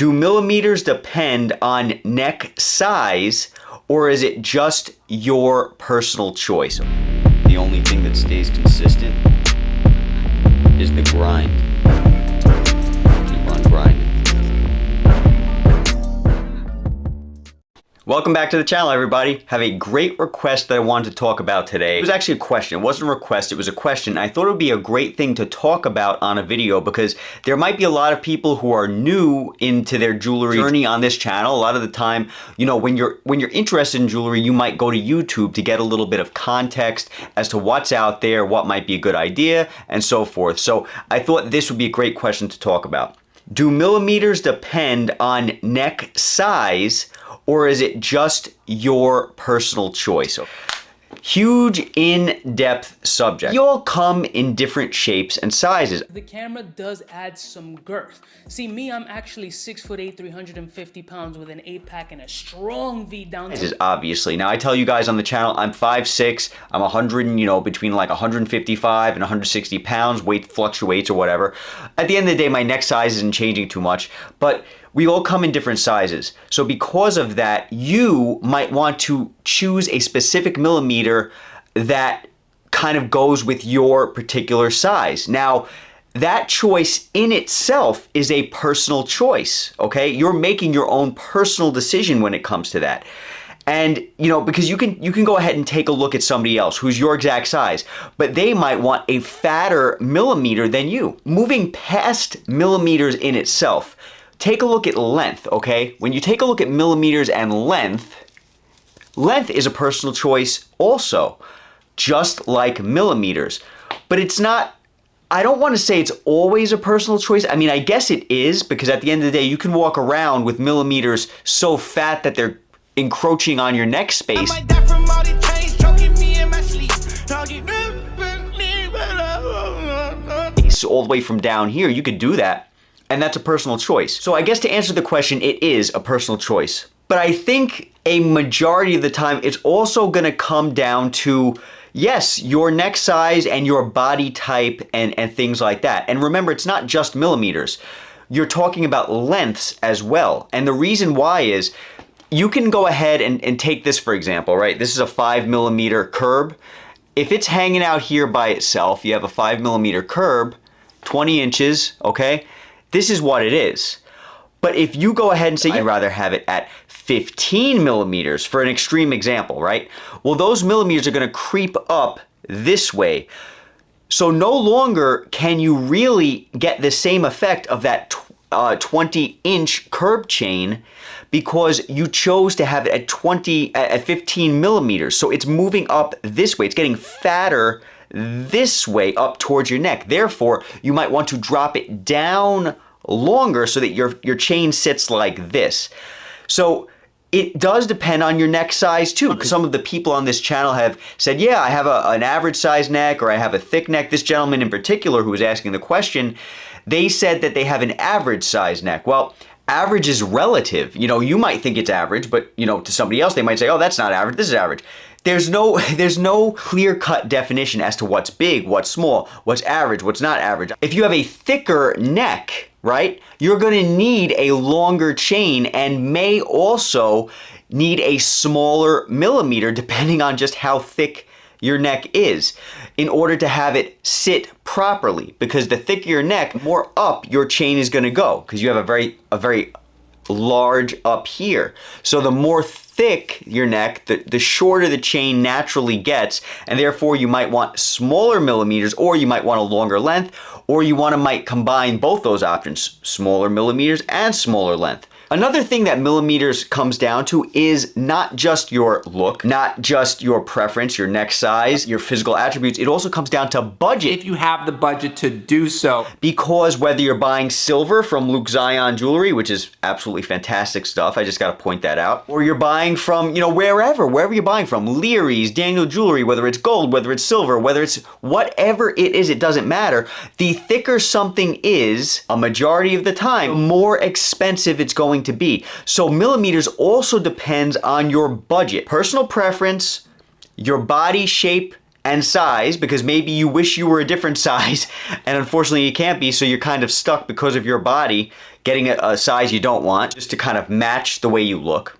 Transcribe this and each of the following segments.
Do millimeters depend on neck size, or is it just your personal choice? The only thing that stays consistent is the grind. Keep on grinding. Welcome back to the channel, everybody. Have a great request that I wanted to talk about today. It was actually a question. It wasn't a request, it was a question. I thought it would be a great thing to talk about on a video because there might be a lot of people who are new into their jewelry journey on this channel. A lot of the time, you know, when you're interested in jewelry, you might go to YouTube to get a little bit of context as to what's out there, what might be a good idea, and so forth. So I thought this would be a great question to talk about. Do millimeters depend on neck size, or is it just your personal choice? Huge in-depth subject. You all come in different shapes and sizes. The camera does add some girth. See, me, I'm actually 6'8", 350 pounds with an 8-pack and a strong V down. This is obviously. Now I tell you guys on the channel, I'm 5'6", I'm 100, and, you know, between like 155 and 160 pounds, weight fluctuates or whatever. At the end of the day, my neck size isn't changing too much, but we all come in different sizes. So because of that, you might want to choose a specific millimeter that kind of goes with your particular size. Now, that choice in itself is a personal choice, okay? You're making your own personal decision when it comes to that. And, you know, because you can go ahead and take a look at somebody else who's your exact size, but they might want a fatter millimeter than you. Moving past millimeters in itself, take a look at length, okay? When you take a look at millimeters and length is a personal choice also, just like millimeters. But it's not, I don't want to say it's always a personal choice. I mean, I guess it is, because at the end of the day, you can walk around with millimeters so fat that they're encroaching on your neck space. All the way from down here, you could do that. And that's a personal choice. So I guess to answer the question, it is a personal choice. But I think a majority of the time, it's also gonna come down to, yes, your neck size and your body type and things like that. And remember, it's not just millimeters. You're talking about lengths as well. And the reason why is, you can go ahead and take this, for example, right? This is a 5mm curb. If it's hanging out here by itself, you have a 5mm curb, 20 inches, okay? This is what it is. But if you go ahead and say, I'd rather have it at 15 millimeters for an extreme example, right? Well, those millimeters are gonna creep up this way. So no longer can you really get the same effect of that 20-inch curb chain because you chose to have it at 15 millimeters. So it's moving up this way. It's getting fatter this way up towards your neck. Therefore, you might want to drop it down longer so that your chain sits like this. So it does depend on your neck size too. Some of the people on this channel have said, yeah, I have an average size neck, or I have a thick neck. This gentleman in particular who was asking the question, they said that they have an average size neck. Well, average is relative. You know, you might think it's average, but you know, to somebody else, they might say, oh, that's not average, this is average. There's no clear-cut definition as to what's big, what's small, what's average, what's not average. If you have a thicker neck, right, you're gonna need a longer chain and may also need a smaller millimeter depending on just how thick your neck is in order to have it sit properly, because the thicker your neck, more up your chain is gonna go, because you have a very large up here. So the more thick your neck, the shorter the chain naturally gets, and therefore you might want smaller millimeters, or you might want a longer length, or you might combine both those options, smaller millimeters and smaller length. Another thing that millimeters comes down to is not just your look, not just your preference, your neck size, your physical attributes. It also comes down to budget. If you have the budget to do so. Because whether you're buying silver from Jaxxon Jewelry, which is absolutely fantastic stuff, I just gotta point that out, or you're buying from, you know, wherever you're buying from, Leary's, Daniel Jewelry, whether it's gold, whether it's silver, whether it's whatever it is, it doesn't matter. The thicker something is, a majority of the time, the more expensive it's going to be. So millimeters also depends on your budget, personal preference, your body shape and size, because maybe you wish you were a different size and unfortunately you can't be, so you're kind of stuck because of your body getting a size you don't want just to kind of match the way you look.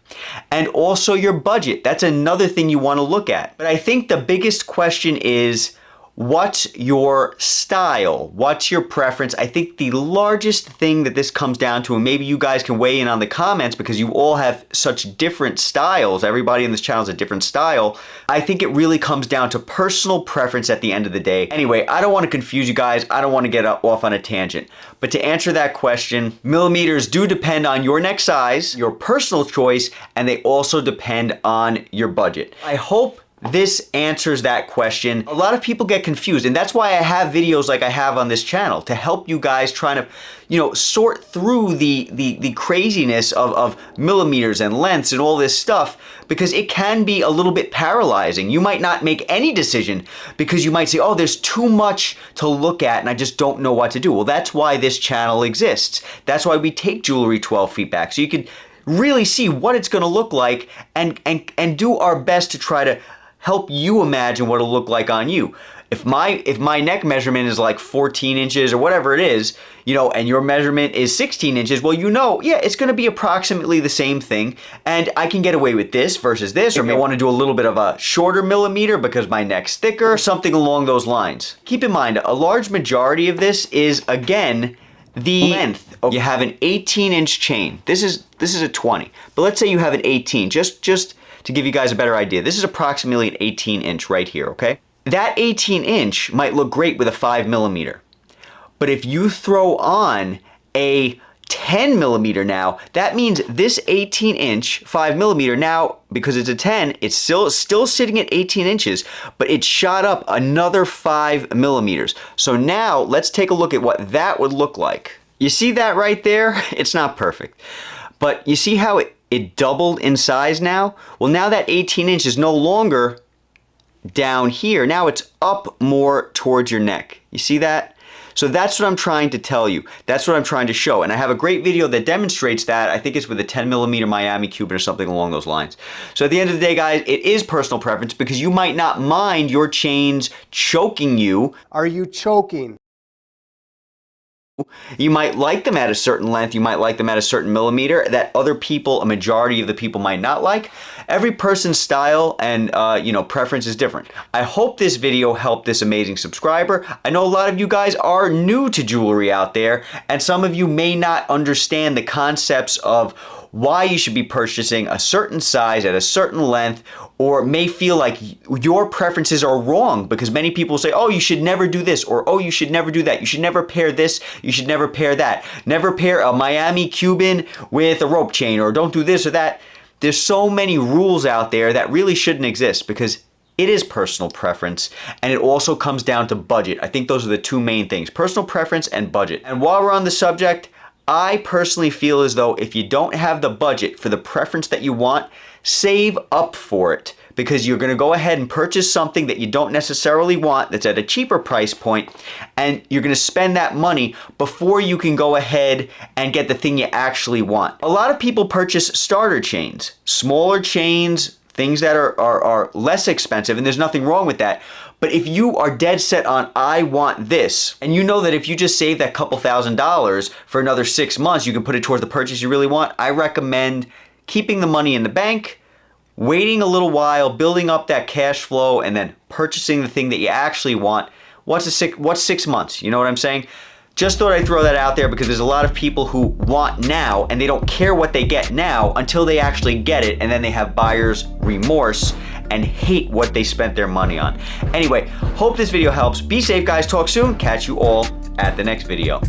And also your budget. That's another thing you want to look at. But I think the biggest question is, what's your style? What's your preference? I think the largest thing that this comes down to, and maybe you guys can weigh in on the comments because you all have such different styles. Everybody in this channel has a different style. I think it really comes down to personal preference at the end of the day. Anyway, I don't want to confuse you guys. I don't want to get off on a tangent. But to answer that question, millimeters do depend on your neck size, your personal choice, and they also depend on your budget. I hope this answers that question. A lot of people get confused, and that's why I have videos like I have on this channel to help you guys trying to, sort through the craziness of millimeters and lengths and all this stuff, because it can be a little bit paralyzing. You might not make any decision because you might say, oh, there's too much to look at and I just don't know what to do. Well, that's why this channel exists. That's why we take jewelry 12 feet back, so you can really see what it's going to look like and do our best to try to help you imagine what it'll look like on you. If my neck measurement is like 14 inches or whatever it is, and your measurement is 16 inches, well, yeah, it's gonna be approximately the same thing, and I can get away with this versus this, or maybe I wanna do a little bit of a shorter millimeter because my neck's thicker, something along those lines. Keep in mind, a large majority of this is, again, the length. You have an 18-inch chain. This is a 20, but let's say you have an 18, just to give you guys a better idea. This is approximately an 18-inch right here, okay? That 18-inch might look great with a 5 millimeter. But if you throw on a 10 millimeter now, that means this 18-inch 5 millimeter now, because it's a 10, it's still sitting at 18 inches, but it shot up another 5 millimeters. So now let's take a look at what that would look like. You see that right there? It's not perfect. But you see how it doubled in size now? Well, now that 18 inch is no longer down here. Now it's up more towards your neck. You see that? So that's what I'm trying to tell you. That's what I'm trying to show. And I have a great video that demonstrates that. I think it's with a 10 millimeter Miami Cuban or something along those lines. So at the end of the day, guys, it is personal preference because you might not mind your chains choking you. Are you choking? You might like them at a certain length, you might like them at a certain millimeter that other people, a majority of the people, might not like. Every person's style and preference is different. I hope this video helped this amazing subscriber. I know a lot of you guys are new to jewelry out there, and some of you may not understand the concepts of why you should be purchasing a certain size at a certain length, or may feel like your preferences are wrong because many people say, oh, you should never do this, or oh, you should never do that. You should never pair this, you should never pair that. Never pair a Miami Cuban with a rope chain, or don't do this or that. There's so many rules out there that really shouldn't exist because it is personal preference, and it also comes down to budget. I think those are the two main things, personal preference and budget. And while we're on the subject, I personally feel as though if you don't have the budget for the preference that you want, save up for it, because you're going to go ahead and purchase something that you don't necessarily want that's at a cheaper price point, and you're going to spend that money before you can go ahead and get the thing you actually want. A lot of people purchase starter chains, smaller chains, things that are less expensive, and there's nothing wrong with that. But if you are dead set on, I want this, and you know that if you just save that couple $1,000s for another 6 months, you can put it towards the purchase you really want, I recommend keeping the money in the bank, waiting a little while, building up that cash flow, and then purchasing the thing that you actually want. What's 6 months? You know what I'm saying? Just thought I'd throw that out there because there's a lot of people who want now and they don't care what they get now until they actually get it, and then they have buyer's remorse and hate what they spent their money on. Anyway, hope this video helps. Be safe, guys. Talk soon. Catch you all at the next video.